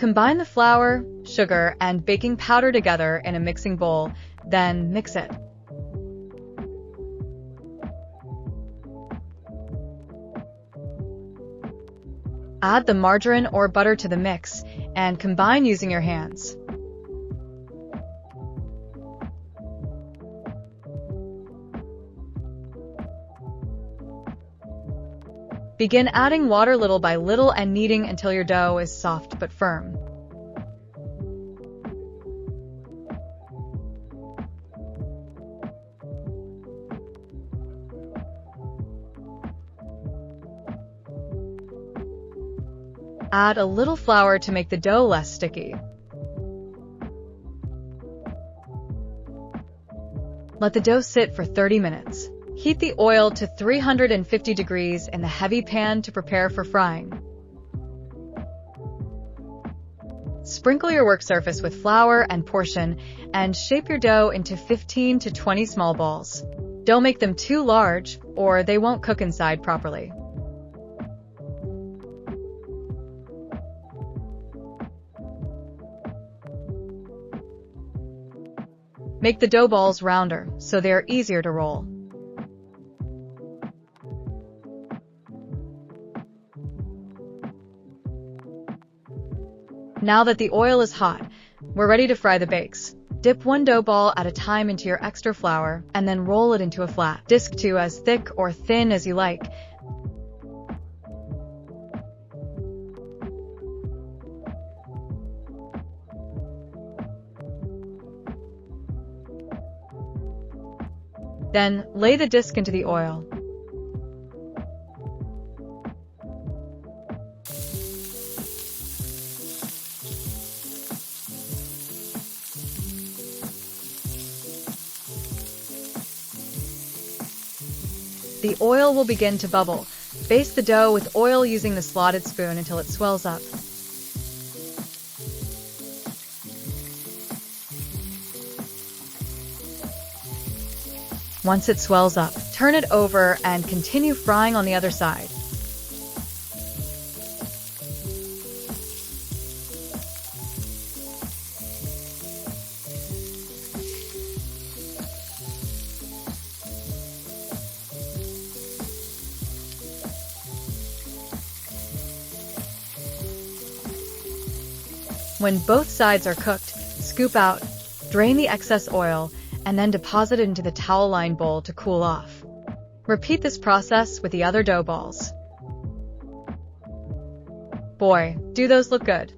Combine the flour, sugar, and baking powder together in a mixing bowl, then mix it. Add the margarine or butter to the mix and combine using your hands. Begin adding water little by little and kneading until your dough is soft but firm. Add a little flour to make the dough less sticky. Let the dough sit for 30 minutes. Heat the oil to 350 degrees in the heavy pan to prepare for frying. Sprinkle your work surface with flour and portion, and shape your dough into 15 to 20 small balls. Don't make them too large, or they won't cook inside properly. Make the dough balls rounder, so they are easier to roll. Now that the oil is hot, we're ready to fry the bakes. Dip one dough ball at a time into your extra flour, and then roll it into a flat disc to as thick or thin as you like. Then, lay the disc into the oil. The oil will begin to bubble. Baste the dough with oil using the slotted spoon until it swells up. Once it swells up, turn it over and continue frying on the other side. When both sides are cooked, scoop out, drain the excess oil, and then deposit it into the towel-lined bowl to cool off. Repeat this process with the other dough balls. Boy, do those look good!